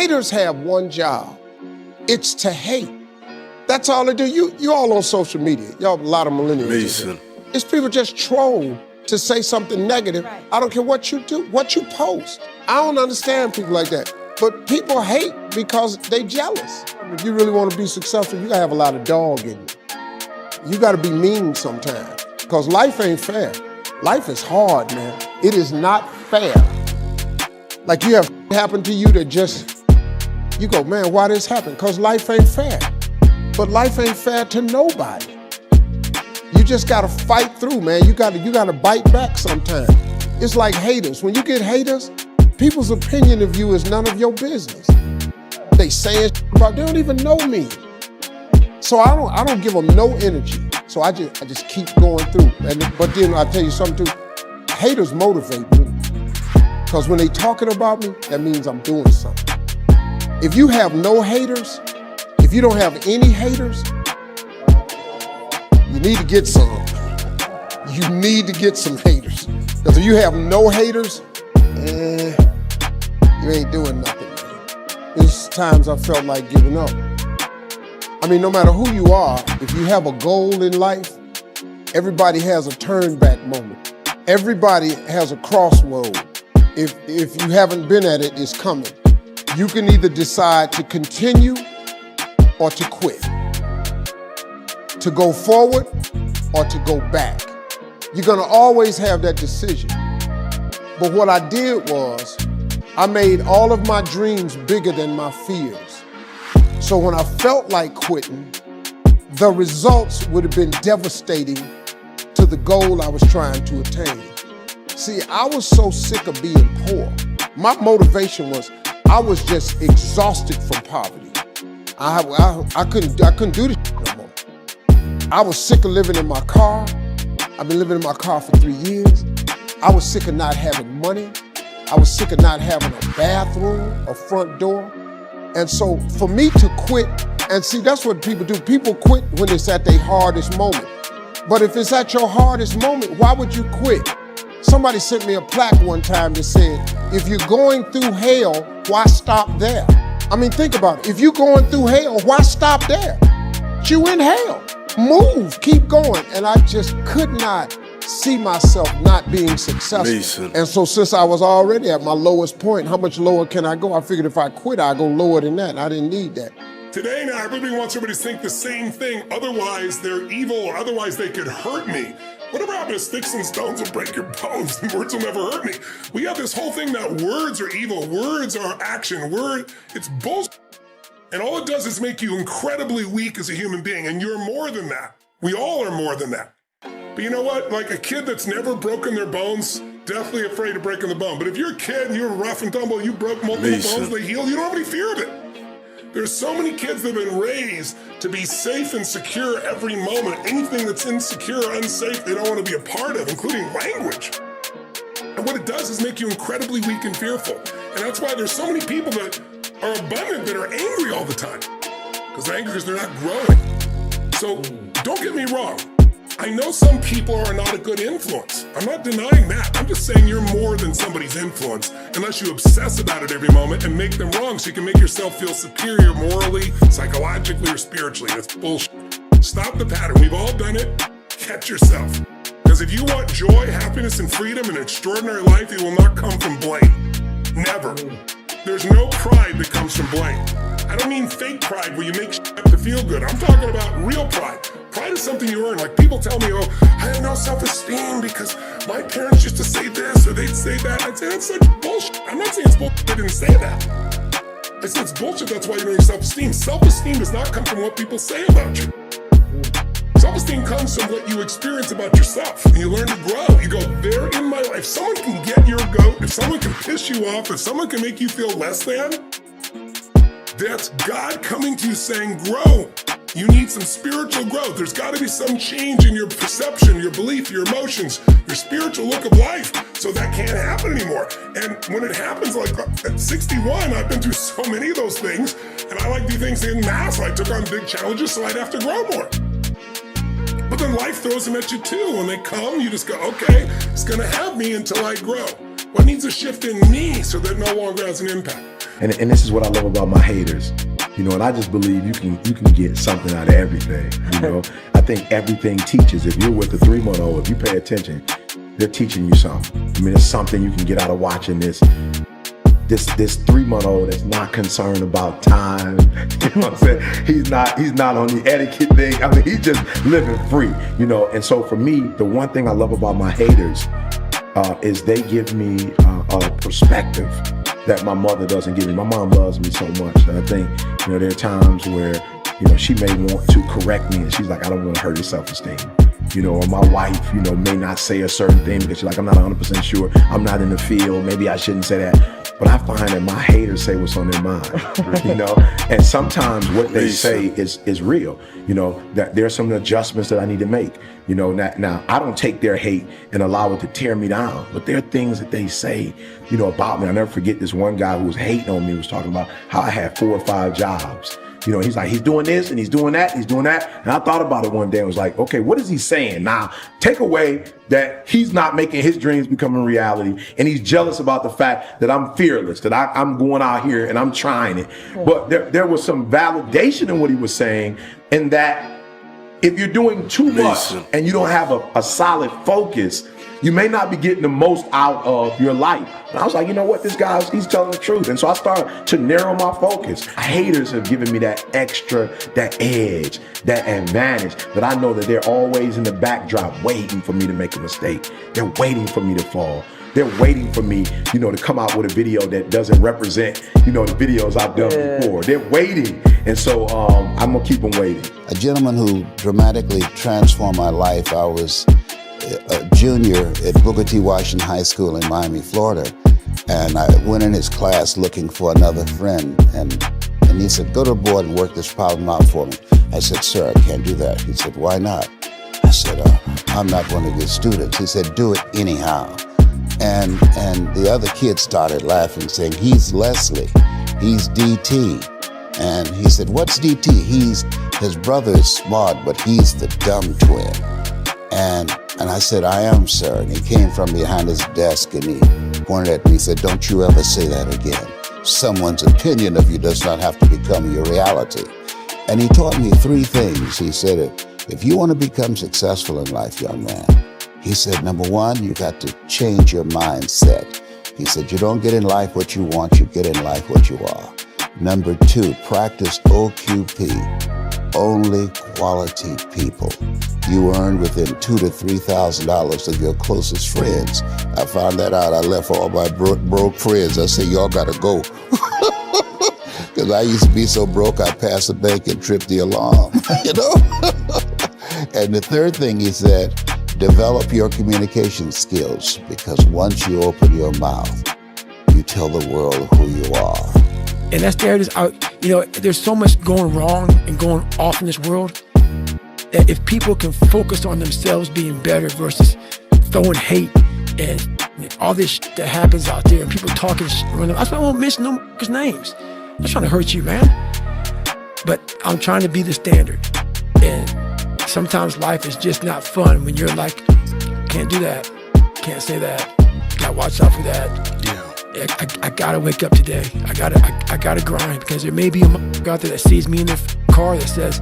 Haters have one job. It's to hate. That's all they do. You all on social media. Y'all a lot of millennials. It's people just troll to say something negative. Right. I don't care what you do, what you post. I don't understand people like that. But people hate because they jealous. If you really want to be successful, you gotta have a lot of dog in you. You gotta be mean sometimes, because life ain't fair. Life is hard, man. It is not fair. Like you have happened to you that just, you go, man, why this happened? Because life ain't fair. But life ain't fair to nobody. You just gotta fight through, man. You gotta bite back sometimes. It's like haters. When you get haters, people's opinion of you is none of your business. They saying about, they don't even know me. So I don't give them no energy. So I just keep going through. But then I tell you something too, haters motivate me. Because when they talking about me, that means I'm doing something. If you have no haters, if you don't have any haters, you need to get some. You need to get some haters. Because if you have no haters, you ain't doing nothing, man. There's times I felt like giving up. I mean, no matter who you are, if you have a goal in life, everybody has a turn back moment. Everybody has a crossroad. If you haven't been at it, it's coming. You can either decide to continue or to quit. To go forward or to go back. You're gonna always have that decision. But what I did was, I made all of my dreams bigger than my fears. So when I felt like quitting, the results would have been devastating to the goal I was trying to attain. See, I was so sick of being poor. My motivation was, I was just exhausted from poverty. I couldn't do this no more. I was sick of living in my car. I've been living in my car for 3 years. I was sick of not having money. I was sick of not having a bathroom, a front door. And so for me to quit, and see, that's what people do. People quit when it's at their hardest moment. But if it's at your hardest moment, why would you quit? Somebody sent me a plaque one time that said, if you're going through hell, why stop there? I mean, think about it. If you're going through hell, why stop there? You in hell. Move, keep going. And I just could not see myself not being successful. And so since I was already at my lowest point, how much lower can I go? I figured if I quit, I'd go lower than that. And I didn't need that. Today now, everybody wants everybody to think the same thing. Otherwise, they're evil, or otherwise they could hurt me. Whatever happened to sticks and stones will break your bones and words will never hurt me. We have this whole thing that words are evil, words are action, it's bullshit. And all it does is make you incredibly weak as a human being, and you're more than that. We all are more than that. But you know what? Like a kid that's never broken their bones, definitely afraid of breaking the bone. But if you're a kid and you're rough and tumble, you broke multiple bones, they healed, you don't have any fear of it. There's so many kids that have been raised to be safe and secure every moment. Anything that's insecure or unsafe, they don't want to be a part of, including language. And what it does is make you incredibly weak and fearful. And that's why there's so many people that are abundant that are angry all the time. Because they're angry because they're not growing. So don't get me wrong. I know some people are not a good influence. I'm not denying that. I'm just saying you're more than somebody's influence unless you obsess about it every moment and make them wrong so you can make yourself feel superior morally, psychologically, or spiritually. That's bullshit. Stop the pattern. We've all done it. Catch yourself. Because if you want joy, happiness, and freedom and an extraordinary life, it will not come from blame. Never. There's no pride that comes from blame. I don't mean fake pride where you make shit up to feel good. I'm talking about real pride. Pride is something you earn. Like people tell me, oh, I have no self-esteem because my parents used to say this or they'd say that. I'd say that's like bullshit. I'm not saying it's bullshit. They didn't say that. I said it's bullshit. That's why you don't have self-esteem. Self-esteem does not come from what people say about you. Self-esteem comes from what you experience about yourself. And you learn to grow. You go, they're in my life. If someone can get your goat, if someone can piss you off, if someone can make you feel less than, that's God coming to you saying, grow. You need some spiritual growth. There's got to be some change in your perception, your belief, your emotions, your spiritual look of life. So that can't happen anymore. And when it happens, like at 61, I've been through so many of those things. And I like to do things in mass. So I took on big challenges, so I'd have to grow more. But then life throws them at you too. When they come, you just go, okay, it's gonna have me until I grow. What needs a shift in me so that it no longer has an impact? And this is what I love about my haters. You know, and I just believe you can get something out of everything. You know, I think everything teaches. If you're with a 3-month-old, if you pay attention, they're teaching you something. I mean, there's something you can get out of watching this 3-month-old that's not concerned about time. You know what I'm saying? He's not on the etiquette thing. I mean, he's just living free. You know, and so for me, the one thing I love about my haters is they give me a perspective that my mother doesn't give me. My mom loves me so much, and I think, you know, there are times where, you know, she may want to correct me, and she's like, I don't want to hurt your self-esteem. You know, or my wife, you know, may not say a certain thing because she's like, I'm not 100% sure. I'm not in the field. Maybe I shouldn't say that. But I find that my haters say what's on their mind, you know? And sometimes what they say is real. You know, that there's some adjustments that I need to make. You know, now I don't take their hate and allow it to tear me down. But there are things that they say, you know, about me. I'll never forget this one guy who was hating on me, was talking about how I had 4 or 5 jobs. You know, he's like, he's doing this and he's doing that, he's doing that. And I thought about it one day and was like, okay, what is he saying? Now, take away that he's not making his dreams become a reality, and he's jealous about the fact that I'm fearless, that I'm going out here and I'm trying it. But there was some validation in what he was saying, in that if you're doing too much and you don't have a solid focus, you may not be getting the most out of your life. And I was like, you know what, this guy's, he's telling the truth. And so I started to narrow my focus. Haters have given me that extra, that edge, that advantage, that I know that they're always in the backdrop waiting for me to make a mistake. They're waiting for me to fall. They're waiting for me, you know, to come out with a video that doesn't represent, you know, the videos I've done before. They're waiting. And so I'm gonna keep them waiting. A gentleman who dramatically transformed my life. I was a junior at Booker T. Washington High School in Miami, Florida. And I went in his class looking for another friend. And he said, go to the board and work this problem out for me. I said, sir, I can't do that. He said, why not? I said, I'm not one of your students. He said, do it anyhow. And the other kids started laughing, saying, he's Leslie, he's DT. And he said, what's DT? His brother is smart, but he's the dumb twin. And I said, I am, sir. And he came from behind his desk and he pointed at me and said, don't you ever say that again. Someone's opinion of you does not have to become your reality. And he taught me 3 things. He said, if you want to become successful in life, young man, he said, number 1, you got to change your mindset. He said, you don't get in life what you want, you get in life what you are. Number 2, practice OQP, only quality people. You earn within $2,000 to $3,000 of your closest friends. I found that out. I left all my broke friends. I said, y'all gotta go. Because I used to be so broke, I passed the bank and tripped the alarm, you know? And the 3rd thing he said, develop your communication skills, because once you open your mouth, you tell the world who you are. And that's there. You know, there's so much going wrong and going off in this world that if people can focus on themselves being better versus throwing hate and all this shit that happens out there and people talking shit around them. That's why I won't mention no names. I'm not trying to hurt you, man. But I'm trying to be the standard. And sometimes life is just not fun when you're like, can't do that, can't say that, gotta watch out for that. Yeah. I gotta wake up today. I gotta grind, because there may be a motherfucker out there that sees me in their car that says,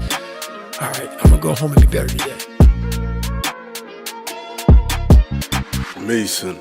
all right, I'm gonna go home and be better today. Mason.